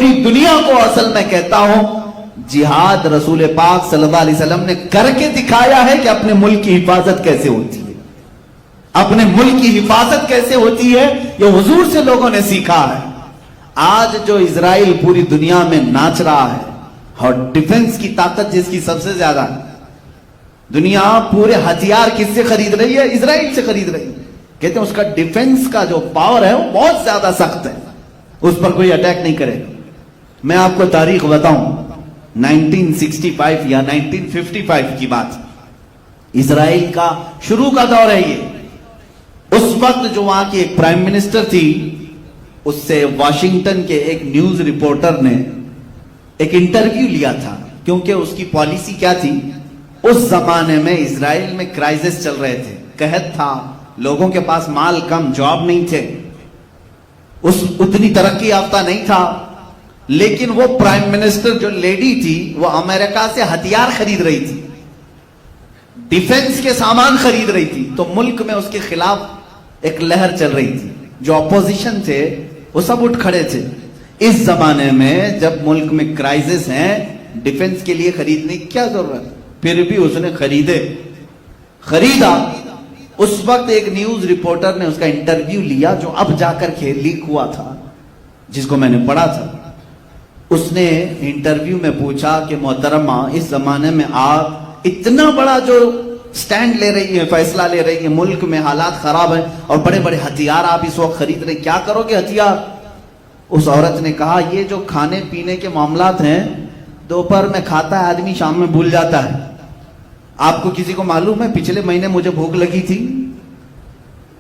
پوری دنیا کو اصل میں کہتا ہوں جہاد رسول پاک صلی اللہ علیہ وسلم نے کر کے دکھایا ہے کہ اپنے ملک کی حفاظت کیسے ہوتی ہے، اپنے ملک کی حفاظت کیسے ہوتی ہے، یہ حضور سے لوگوں نے سیکھا ہے۔ آج جو اسرائیل پوری دنیا میں ناچ رہا ہے اور ڈیفنس کی طاقت جس کی سب سے زیادہ ہے، دنیا پورے ہتھیار کس سے خرید رہی ہے؟ اسرائیل سے خرید رہی ہے۔ کہتے ہیں اس کا ڈیفنس کا جو پاور ہے وہ بہت زیادہ سخت ہے، اس پر کوئی اٹیک نہیں کرے گا۔ میں آپ کو تاریخ بتاؤں، 1965 یا 1955 کی بات، اسرائیل کا شروع کا دور ہے یہ۔ اس وقت جو وہاں کی ایک پرائم منسٹر تھی، اس سے واشنگٹن کے ایک نیوز رپورٹر نے ایک انٹرویو لیا تھا، کیونکہ اس کی پالیسی کیا تھی؟ اس زمانے میں اسرائیل میں کرائسس چل رہے تھے، قحط تھا، لوگوں کے پاس مال کم، جاب نہیں تھے، اتنی ترقی یافتہ نہیں تھا، لیکن وہ پرائم منسٹر جو لیڈی تھی وہ امریکہ سے ہتھیار خرید رہی تھی، ڈیفنس کے سامان خرید رہی تھی، تو ملک میں اس کے خلاف ایک لہر چل رہی تھی۔ جو اپوزیشن تھے وہ سب اٹھ کھڑے تھے۔ اس زمانے میں جب ملک میں کرائسس ہیں، ڈیفنس کے لیے خریدنے کی کیا ضرورت؟ پھر بھی اس نے خریدا۔ اس وقت ایک نیوز رپورٹر نے اس کا انٹرویو لیا، جو اب جا کر کے لیک ہوا تھا، جس کو میں نے پڑھا تھا۔ اس نے انٹرویو میں پوچھا کہ محترمہ، اس زمانے میں آپ اتنا بڑا جو سٹینڈ لے رہی ہے، فیصلہ لے رہی ہے، ملک میں حالات خراب ہیں اور بڑے بڑے ہتھیار آپ اس وقت خرید رہے ہیں، کیا کرو گے ہتھیار؟ اس عورت نے کہا، یہ جو کھانے پینے کے معاملات ہیں، دوپہر میں کھاتا ہے آدمی، شام میں بھول جاتا ہے۔ آپ کو کسی کو معلوم ہے پچھلے مہینے مجھے بھوک لگی تھی؟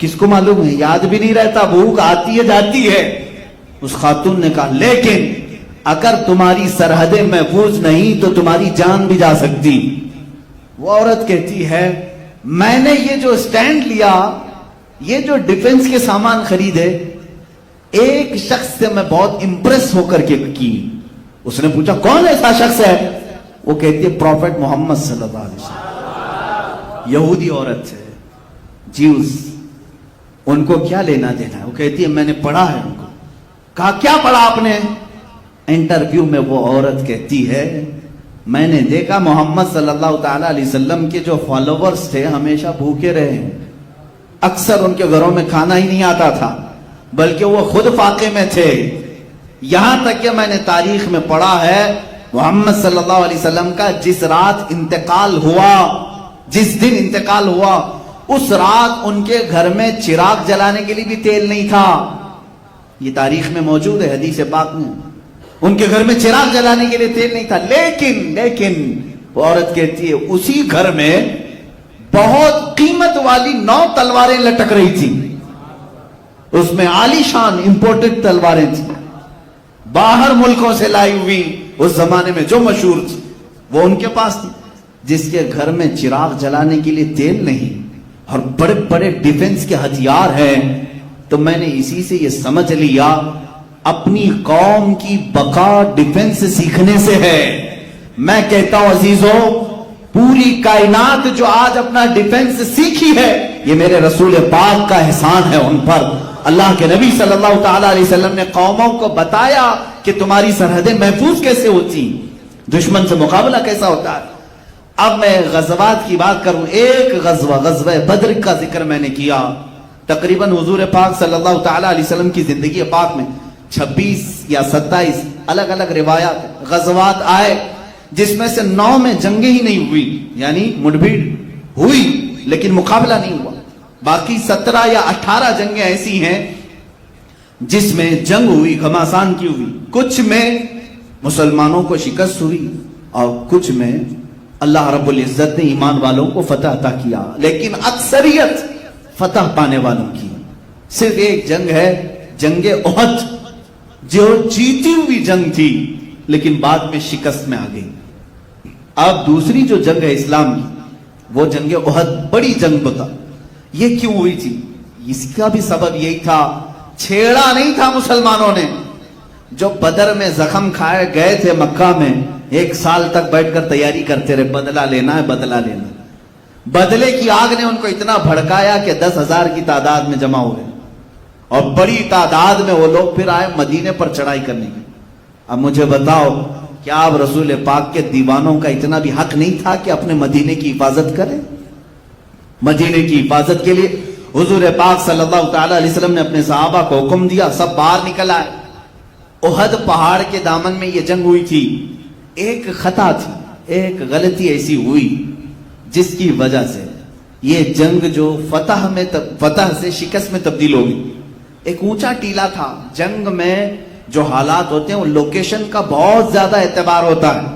کس کو معلوم ہے؟ یاد بھی نہیں رہتا، بھوک آتی ہے جاتی ہے۔ اس خاتون نے کہا، لیکن اگر تمہاری سرحدیں محفوظ نہیں تو تمہاری جان بھی جا سکتی۔ وہ عورت کہتی ہے، میں نے یہ جو سٹینڈ لیا، یہ جو ڈیفنس کے سامان خریدے، ایک شخص سے میں بہت امپریس ہو کر کے کی۔ اس نے پوچھا، کون ایسا شخص ہے؟ وہ کہتی ہے، پروفیٹ محمد صلی اللہ علیہ وسلم۔ یہودی عورت ہے، جیوز، ان کو کیا لینا دینا ہے؟ وہ کہتی ہے، میں نے پڑھا ہے ان کو۔ کہا، کیا پڑھا آپ نے؟ انٹرویو میں وہ عورت کہتی ہے، میں نے دیکھا محمد صلی اللہ تعالی علیہ وسلم کے جو فالوورز تھے ہمیشہ بھوکے رہے ہیں، اکثر ان کے گھروں میں کھانا ہی نہیں آتا تھا، بلکہ وہ خود فاقے میں تھے۔ یہاں تک کہ میں نے تاریخ میں پڑھا ہے، محمد صلی اللہ علیہ وسلم کا جس رات انتقال ہوا، جس دن انتقال ہوا، اس رات ان کے گھر میں چراغ جلانے کے لیے بھی تیل نہیں تھا۔ یہ تاریخ میں موجود ہے، حدیث پاک میں، ان کے گھر میں چراغ جلانے کے لیے تیل نہیں تھا۔ لیکن وہ عورت کہتی ہے، اسی گھر میں بہت قیمت والی 9 تلواریں لٹک رہی تھی، اس میں عالی شان امپورٹڈ تلواریں تھیں، باہر ملکوں سے لائی ہوئی، اس زمانے میں جو مشہور تھی وہ ان کے پاس تھی۔ جس کے گھر میں چراغ جلانے کے لیے تیل نہیں اور بڑے بڑے ڈیفنس کے ہتھیار ہیں، تو میں نے اسی سے یہ سمجھ لیا، اپنی قوم کی بقا ڈیفنس سیکھنے سے ہے۔ میں کہتا ہوں عزیزوں، پوری کائنات جو آج اپنا ڈیفنس سیکھی ہے، یہ میرے رسول پاک کا احسان ہے ان پر۔ اللہ کے نبی صلی اللہ تعالی علیہ وسلم نے قوموں کو بتایا کہ تمہاری سرحدیں محفوظ کیسے ہوتی، دشمن سے مقابلہ کیسا ہوتا ہے۔ اب میں غزوات کی بات کروں، ایک غزوہ بدر کا ذکر میں نے کیا، تقریباً حضور پاک صلی اللہ تعالی علیہ وسلم کی زندگی پاک میں 26 یا 27 الگ الگ روایات غزوات آئے، جس میں سے 9 میں جنگیں ہی نہیں ہوئی، یعنی مڈبھیڑ ہوئی لیکن مقابلہ نہیں ہوا۔ باقی 17 یا 18 جنگیں ایسی ہیں جس میں جنگ ہوئی، گھماسان کی ہوئی، کچھ میں مسلمانوں کو شکست ہوئی اور کچھ میں اللہ رب العزت نے ایمان والوں کو فتح عطا کیا، لیکن اکثریت فتح پانے والوں کی۔ صرف ایک جنگ ہے، جنگ احد، جو جیتی ہوئی جنگ تھی لیکن بعد میں شکست میں آ گئی۔ اب دوسری جو جنگ ہے اسلام کی، وہ جنگ احد، بڑی جنگ بتا۔ یہ کیوں ہوئی تھی؟ اس کا بھی سبب یہی تھا، چھیڑا نہیں تھا مسلمانوں نے۔ جو بدر میں زخم کھائے گئے تھے مکہ میں، 1 سال تک بیٹھ کر تیاری کرتے رہے، بدلہ لینا ہے، بدلہ لینا۔ بدلے کی آگ نے ان کو اتنا بھڑکایا کہ 10,000 کی تعداد میں جمع ہوئے، اور بڑی تعداد میں وہ لوگ پھر آئے مدینے پر چڑھائی کرنے کی۔ اب مجھے بتاؤ کیا اب رسول پاک کے دیوانوں کا اتنا بھی حق نہیں تھا کہ اپنے مدینے کی حفاظت کریں؟ مدینے کی حفاظت کے لیے حضور پاک صلی اللہ تعالی علیہ وسلم نے اپنے صحابہ کو حکم دیا، سب باہر نکل آئے۔ احد پہاڑ کے دامن میں یہ جنگ ہوئی تھی، ایک خطا تھی، ایک غلطی ایسی ہوئی جس کی وجہ سے یہ جنگ جو فتح سے شکست میں تبدیل ہو گئی۔ ایک اونچا ٹیلا تھا، جنگ میں جو حالات ہوتے ہیں وہ لوکیشن کا بہت زیادہ اعتبار ہوتا ہے،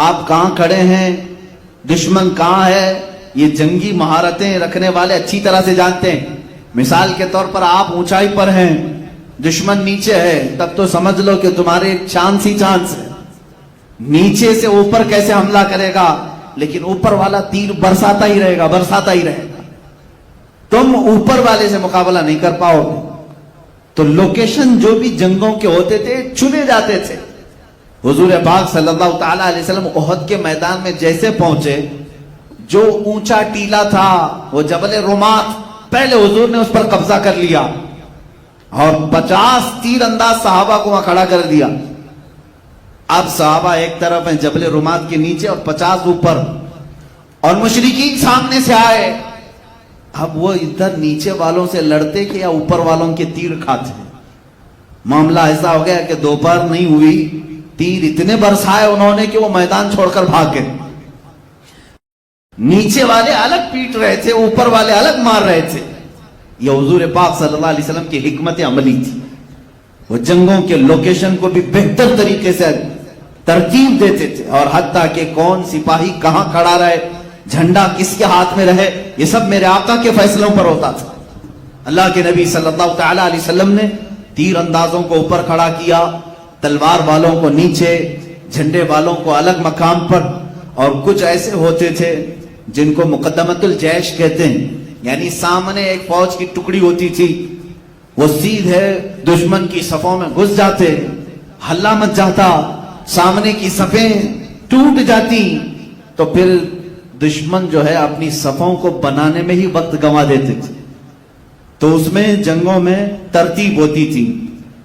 آپ کہاں کھڑے ہیں، دشمن کہاں ہے، یہ جنگی مہارتیں رکھنے والے اچھی طرح سے جانتے ہیں۔ مثال کے طور پر آپ اونچائی پر ہیں، دشمن نیچے ہے، تب تو سمجھ لو کہ تمہارے ایک چانس ہی چانس ہے، نیچے سے اوپر کیسے حملہ کرے گا، لیکن اوپر والا تیر برساتا ہی رہے گا، تم اوپر والے سے مقابلہ نہیں کر پاؤ گے۔ تو لوکیشن جو بھی جنگوں کے ہوتے تھے چنے جاتے تھے۔ حضور پاک صلی اللہ تعالی علیہ وسلم احد کے میدان میں جیسے پہنچے، جو اونچا ٹیلا تھا وہ جبل رمات، پہلے حضور نے اس پر قبضہ کر لیا اور 50 تیر انداز صحابہ کو وہاں کھڑا کر دیا۔ اب صحابہ ایک طرف ہیں جبل رمات کے نیچے اور 50 اوپر، اور مشرکین سامنے سے آئے۔ اب وہ ادھر نیچے والوں سے لڑتے کہ یا اوپر والوں کے تیر کھاتے؟ معاملہ ایسا ہو گیا کہ دوپہر نہیں ہوئی، تیر اتنے برسائے انہوں نے کہ وہ میدان چھوڑ کر بھاگ گئے۔ نیچے والے الگ پیٹ رہے تھے، اوپر والے الگ مار رہے تھے۔ یہ حضور پاک صلی اللہ علیہ وسلم کی حکمت عملی تھی، وہ جنگوں کے لوکیشن کو بھی بہتر طریقے سے ترتیب دیتے تھے، اور حتیٰ کہ کون سپاہی کہاں کھڑا رہے، جھنڈا کس کے ہاتھ میں رہے، یہ سب میرے آقا کے فیصلوں پر ہوتا تھا۔ اللہ کے نبی صلی اللہ تعالی علیہ وسلم نے تیر اندازوں کو اوپر کھڑا کیا، تلوار والوں کو نیچے، جھنڈے والوں کو الگ مقام پر، اور کچھ ایسے ہوتے تھے جن کو مقدمت الجیش کہتے ہیں، یعنی سامنے ایک فوج کی ٹکڑی ہوتی تھی، وہ سیدھے دشمن کی صفوں میں گھس جاتے، ہلا مچ جاتا، سامنے کی صفیں ٹوٹ جاتی، تو پھر دشمن جو ہے اپنی صفوں کو بنانے میں ہی وقت گنوا دیتے تھے۔ تو اس میں جنگوں میں ترتیب ہوتی تھی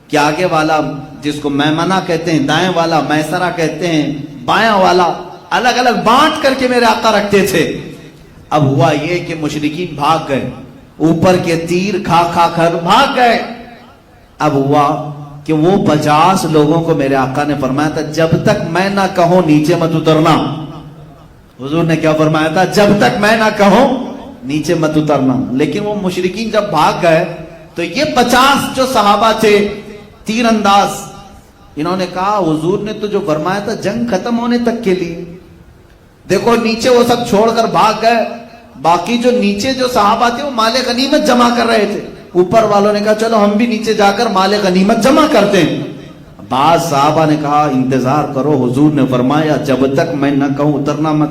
کہ آگے والا، جس کو میمنہ کہتے ہیں، دائیں والا میسرہ کہتے ہیں، بایاں والا، الگ الگ بانٹ کر کے میرے آقا رکھتے تھے۔ اب ہوا یہ کہ مشرکین بھاگ گئے، اوپر کے تیر کھا کھا کر بھاگ گئے۔ اب ہوا کہ وہ 50 لوگوں کو میرے آقا نے فرمایا تھا جب تک میں نہ کہوں نیچے مت اترنا۔ حضور نے کیا فرمایا تھا؟ جب تک میں نہ کہوں نیچے مت اترنا۔ لیکن وہ مشرکین جب بھاگ گئے تو یہ 50 جو صحابہ تھے تیر انداز، انہوں نے کہا حضور نے تو جو فرمایا تھا جنگ ختم ہونے تک کے لیے، دیکھو نیچے وہ سب چھوڑ کر بھاگ گئے، باقی جو نیچے جو صحابہ تھے وہ مال غنیمت جمع کر رہے تھے۔ اوپر والوں نے کہا چلو ہم بھی نیچے جا کر مال غنیمت جمع کرتے ہیں۔ بعض صحابہ نے کہا انتظار کرو، حضور نے فرمایا جب تک میں نہ کہوں اترنا مت۔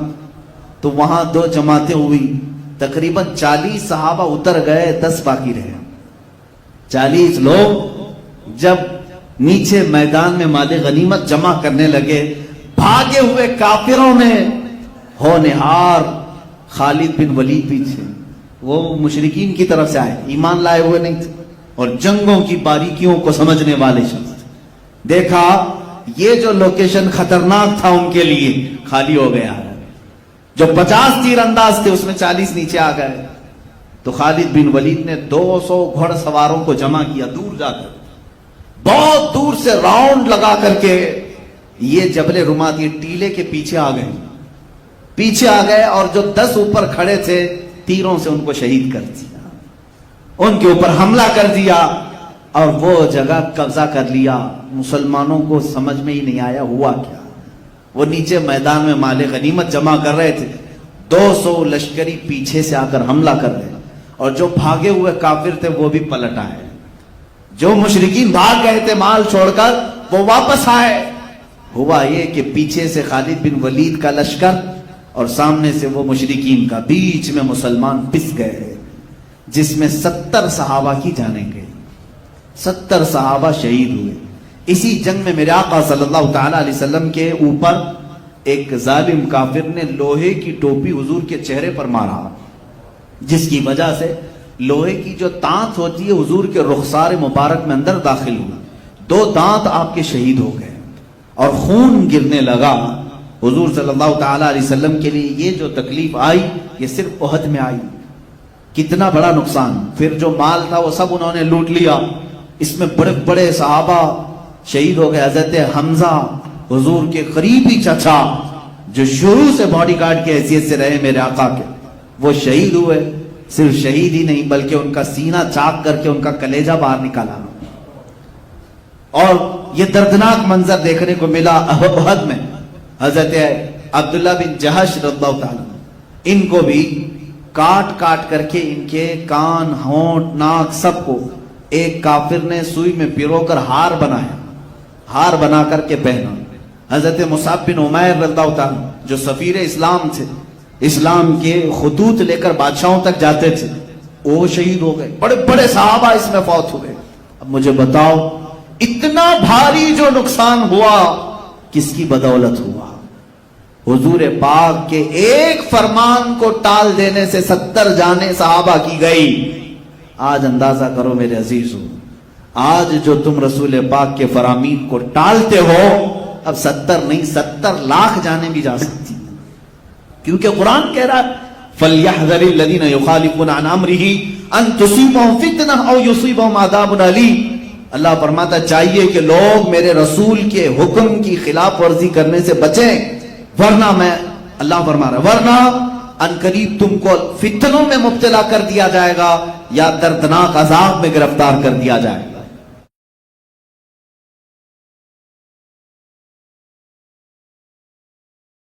تو وہاں 2 جماعتیں ہوئی، تقریباً 40 صحابہ اتر گئے، 10 باقی رہے۔ 40 لوگ جب نیچے میدان میں مال غنیمت جمع کرنے لگے، بھاگے ہوئے کافروں میں ہونہار خالد بن ولید بھی تھے، وہ مشرکین کی طرف سے آئے، ایمان لائے ہوئے نہیں تھے، اور جنگوں کی باریکیوں کو سمجھنے والے شخص تھے۔ دیکھا یہ جو لوکیشن خطرناک تھا ان کے لیے خالی ہو گیا ہے، جو 50 تیر انداز تھے اس میں 40 نیچے آ گئے۔ تو خالد بن ولید نے 200 گھڑ سواروں کو جمع کیا، دور جا کر، بہت دور سے راؤنڈ لگا کر کے یہ جبل رمات، یہ ٹیلے کے پیچھے آ گئے، اور جو 10 اوپر کھڑے تھے تیروں سے ان کو شہید کر دیا، ان کے اوپر حملہ کر دیا اور وہ جگہ قبضہ کر لیا۔ مسلمانوں کو سمجھ میں ہی نہیں آیا ہوا کیا، وہ نیچے میدان میں مال غنیمت جمع کر رہے تھے، 200 لشکری پیچھے سے آ کر حملہ کر دے، اور جو بھاگے ہوئے کافر تھے وہ بھی پلٹ آئے، جو مشرکین بھاگ گئے تھے مال چھوڑ کر وہ واپس آئے۔ ہوا یہ کہ پیچھے سے خالد بن ولید کا لشکر اور سامنے سے وہ مشرکین کا، بیچ میں مسلمان پس گئے، جس میں 70 صحابہ کی جانیں گئے، 70 صحابہ شہید ہوئے۔ اسی جنگ میں میرے آقا صلی اللہ تعالی علیہ وسلم کے اوپر ایک ظالم کافر نے لوہے کی ٹوپی حضور کے چہرے پر مارا، جس کی وجہ سے لوہے کی جو تانت ہوتی ہے حضور کے رخسار مبارک میں اندر داخل ہوئی، 2 دانت آپ کے شہید ہو گئے۔ اور خون گرنے لگا. حضور صلی اللہ تعالیٰ علیہ وسلم کے لیے یہ جو تکلیف آئی یہ صرف احد میں آئی. کتنا بڑا نقصان. پھر جو مال تھا وہ سب انہوں نے لوٹ لیا. اس میں بڑے بڑے صحابہ شہید ہو گئے. حضرت حمزہ حضور کے قریبی چچا جو شروع سے باڈی گارڈ کی حیثیت سے رہے میرے آقا کے, وہ شہید ہوئے. صرف شہید ہی نہیں بلکہ ان کا سینہ چاک کر کے ان کا کلیجہ باہر نکالا. اور یہ دردناک منظر دیکھنے کو ملا احد میں. حضرت عبداللہ بن جہش رضی اللہ تعالیٰ ان کو بھی کاٹ کاٹ کر کے ان کے کان, ہونٹ, ناک سب کو ایک کافر نے سوئی میں پیرو کر ہار بنایا, ہار بنا کر کے پہنا. حضرت مصعب بن عمیر رضی اللہ تعالیٰ جو سفیر اسلام تھے, اسلام کے خطوط لے کر بادشاہوں تک جاتے تھے, وہ شہید ہو گئے. بڑے بڑے صحابہ اس میں فوت ہوئے. اب مجھے بتاؤ اتنا بھاری جو نقصان ہوا کس کی بدولت ہوا؟ حضور پاک کے ایک فرمان کو ٹال دینے سے 70 جانیں صحابہ کی گئی. آج اندازہ کرو میرے عزیزو, آج جو تم رسول پاک کے فرامین کو ٹالتے ہو, اب 70 نہیں 70 لاکھ جانیں بھی جا سکتی, کیونکہ قرآن کہہ رہا ہے فَلْيَحْذَرِ الَّذِينَ يُخَالِفُونَ عَنْ أَمْرِهِ أَن تُصِيبَهُمْ فِتْنَةٌ أَوْ يُصِيبَهُمْ عَذَابٌ أَلِيمٌ. اللہ فرماتا چاہیے کہ لوگ میرے رسول کے حکم کی خلاف ورزی کرنے سے بچیں, ورنہ میں, اللہ فرما رہا ورنہ ان قریب تم کو فتنوں میں مبتلا کر دیا جائے گا یا دردناک عذاب میں گرفتار کر دیا جائے گا.